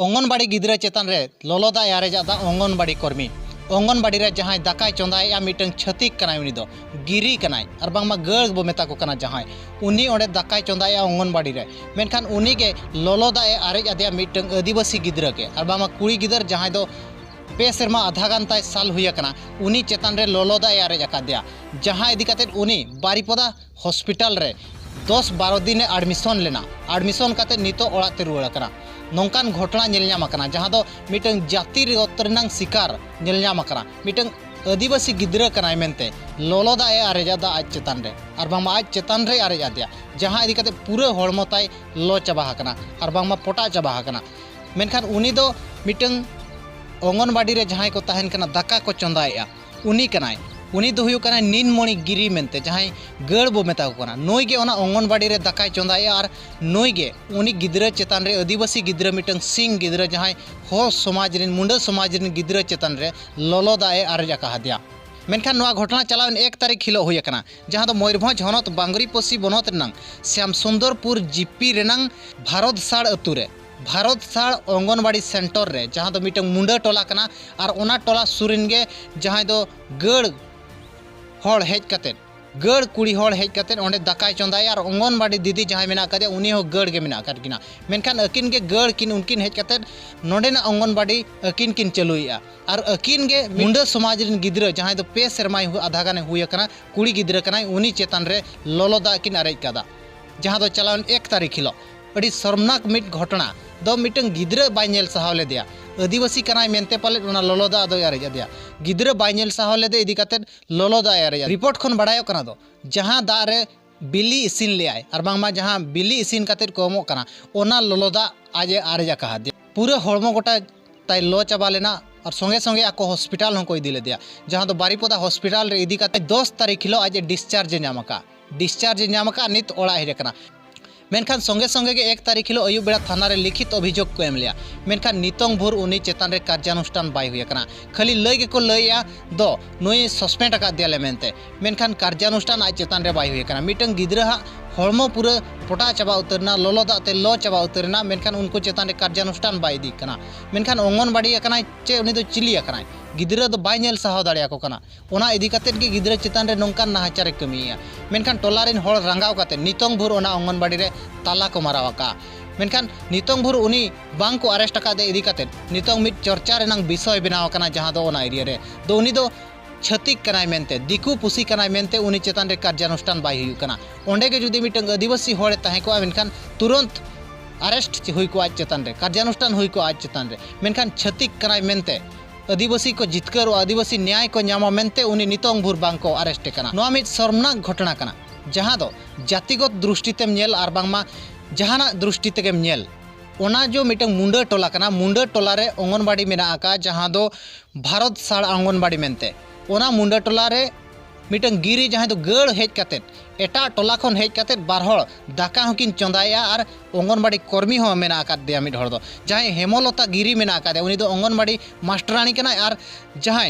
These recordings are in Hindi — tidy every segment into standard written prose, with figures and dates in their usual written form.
अंगनबाड़ी गिद्रा चेतान रे लोलोदा यारेजा अंगनबाड़ी कर्मी अंगनबाड़ी रे जहां दाकाय चंदाया मिटन छतिक कनाय उनी दो गिरी कनाय और बांगमा गळ बो मेता को कना जहां उनी ओडे दाकाय चंदाया अंगनबाड़ी रे मेनखान उनी के लोलोदा आरेज आदिया मिटन आदिवासी गिद्रा के और बांगमा कुड़ी गिदर जहां दो पे सेरमा आधा घंटा साल हुई उनी चेतान रे लोलोदा आरेज आकादिया जहां इदी काते उनी बारीपदा हॉस्पिटल रे 10-12 दिन एडमिशन लेना एडमिशन काते नितो ओड़ाते रुवाड़ कना नौकान घटना नेलनाम आकना जहां दो मिटन जाति रतरनांग शिकार नेलनाम आकना मिटन आदिवासी गिद्रा कनाय मेनते लोलोदा आरेजा आज चेतान रे और बांगमा आज चेतान रे आरेज आदिया जहां इदी काते पूरा हड़मो ताय लो चाबा आकना और बांगमा पोटा चाबा आकना मेनखान उनी दो मिटन अंगनबाड़ी रे जहां को तहन कना दाका को चंदाया उनी कनाय उनी दो हुयो कना नीनमणि गिरी मेनते जहां गड़ बो मेता को कना नोई गे ओना अंगनबाड़ी रे दाकाय चंदाया और नोई गे उनी गिद्रा चेतान रे आदिवासी गिद्रा मिटन सिंग गिद्रा जहां हो समाज रिन मुंडा समाज रिन गिद्रा चेतान रे लोलोदा आरेजा का हदिया मेनखान नोआ घटना चलावन 1 तारीख हिलो हुई कना जहां दो मयूरभंज हनत बांगरीपोसी बनत रनांग श्याम सुंदरपुर जीपी रनांग भारत साड़ अतु रे भारत साड़ अंगनबाड़ी सेंटर रे जहां दो मिटन मुंडा टोला कना और ओना टोला सुरिन गे जहां दो गड़ हड़ हेज कते गड़ कुड़ी हड़ हेज कते ओंडे दाकाय चंदाया और अंगनबाड़ी दीदी जहां मेना कदे उनी हो गड़ गे मेना करकिना मेनखान अकिन गे गड़ किन उनकिन हेज कते नोडेना अंगनबाड़ी अकिन किन चलुइया और अकिन गे मुंडा समाज रिन गिद्रा जहां दो पे शर्मा आधा गाने हुई कना कुड़ी गिद्रा कना उनी चेतान रे लोलोदा किन अरेज कदा जहां दो चलावन 1 तारीख हिलो अड़ी शर्मनाक मिट घटना दो मिटन गिद्रा बाय नेल सहाव ले दिया आदिवासी कनाय मेनते पाले ओना लोलोदा दो आरेज दिया गिद्रा बाय नेल सहाव ले दे इदी काते लोलोदा आरेज रिपोर्ट खन बड़ायो कना दो जहां दा रे बिली इसिन ले आय और बांगमा जहां बिली इसिन काते कोमो कना ओना लोलोदा आज आरेजा कहा दिया पूरा हड़मो गोटा ताय लो चाबा लेना और संगे संगे आको हॉस्पिटल हों को इदी ले दिया जहां दो बारीपदा हॉस्पिटल रे इदी काते 10 तारीख हिलो आज डिस्चार्ज नामका नित ओड़ा हेज कना मेनखान संगे संगे के 1 तारीख हिलो अयुब बेड़ा थाना रे लिखित अभियोग को एम लिया मेनखान नितंग भोर उनी चेतान रे कार्यानुष्ठान बाय हुई कना खाली लय के को लया दो नोई सस्पेंड का दिया ले मेनते मेनखान कार्यानुष्ठान आज चेतान रे बाय हुई कना मिटंग गिद्रा हड़मो पूरा पोटा चाबा उतरना लोलोदा ते लो चाबा उतरना मेनखान उनको चेतान रे कार्यानुष्ठान बाय दी कना मेनखान अंगनबाड़ी कना चे उनी दो चिली कना गिद्रा दो बाय नेल सहाव दाड़िया को कना ओना इदी काते गे गिद्रा चेतान रे नोंकान नाहाचार कमिया मेनखान टोला रेन हड़ रंगाव काते नितंग भोर ओना अंगनबाड़ी रे ताला को मारावाका मेनखान नितंग भोर उनी बांग को अरेस्ट का दे इदी काते नितंग मिट चर्चा रेनांग विषय बनाव कना जहां दो ओना एरिया रे दो उनी दो छतिक कनाय मेनते दिकु पुसी कनाय मेनते उनी चेतान रे कार्यानुष्ठान बाय हुई कना ओंडे के जुदी मिटंग आदिवासी हड़े ताहे को मेनखान तुरंत अरेस्ट हुई को आज चेतान रे कार्यानुष्ठान हुई को आज चेतान रे मेनखान छतिक कनाय मेनते आदिवासी को जितकर और आदिवासी न्याय को नामा मेनते उनी नितंग भोर बांग को अरेस्ट कना नोआ मिट शर्मनाक घटना कना जहां दो जातिगत दृष्टितेम नेल और बांगमा जहाना दृष्टि तेगेम नेल ओना जो मिटंग मुंडा टोला कना मुंडा टोला रे अंगनबाड़ी मेना आका जहां दो भारत साड़ अंगनबाड़ी मेनते ओना मुंडा टोला रे मिटंग गिरी जहां दो गड़ हेज काते एटा टोला खन हेज काते बार हड़ दाका हकिन चंदाया और अंगनबाड़ी कर्मी हो मेना आका दिया मिट हड़ दो जहां हेमलता गिरी मेना आका दे उनी दो अंगनबाड़ी मास्टरानी कना और जहां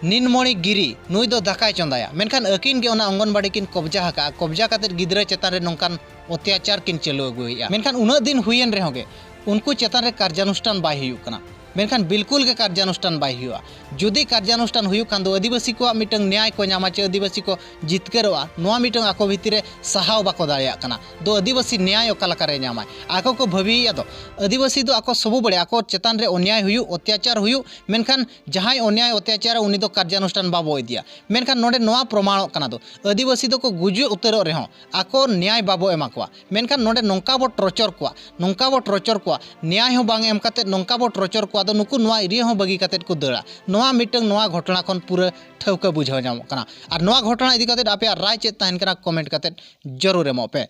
नीनमणि गिरी नुई दो दाकाय चंदाया मेनखान अकिन के ओना अंगनबाड़ी किन कब्जा हका कब्जा काते गिद्रा चेतान रे नोंकान अत्याचार किन चलो अगुया मेनखान उना दिन हुयन रे होगे उनको चेतान रे कार्यानुष्ठान बाय हुई कना मेनखान बिल्कुल के कार्यानुष्ठान बाय हुआ जुदी कार्यानुष्ठान हुई खान दो आदिवासी को मिटंग न्याय को नामा चे आदिवासी को जितकरवा नोआ मिटंग आको भितरे सहाव बाको दाड़िया कना दो आदिवासी न्याय ओकालकारे नामा आको को भविया दो आदिवासी दो आको सबु बड़े आको चेतान रे अन्याय हुई अत्याचार हुई मेनखान जहां अन्याय अत्याचार उनी दो कार्यानुष्ठान बाबो इदिया मेनखान नोडे नोआ प्रमाण कना दो आदिवासी दो को गुजु उतरो रे हो आको न्याय बाबो एमा कोआ मेनखान नोडे नोंका बो ट्रचर कोआ न्याय हो बांग एम काते नोंका बो ट्रचर कोआ दो नुकु नोआ एरिया हो बगी काते को दड़ा नोआ मिटंग नोआ घटना खन पूरा ठौका बुझाव नामो कना और नोआ घटना इदी काते आपे राय चेत तहन कना कमेंट काते जरूर एमो पे।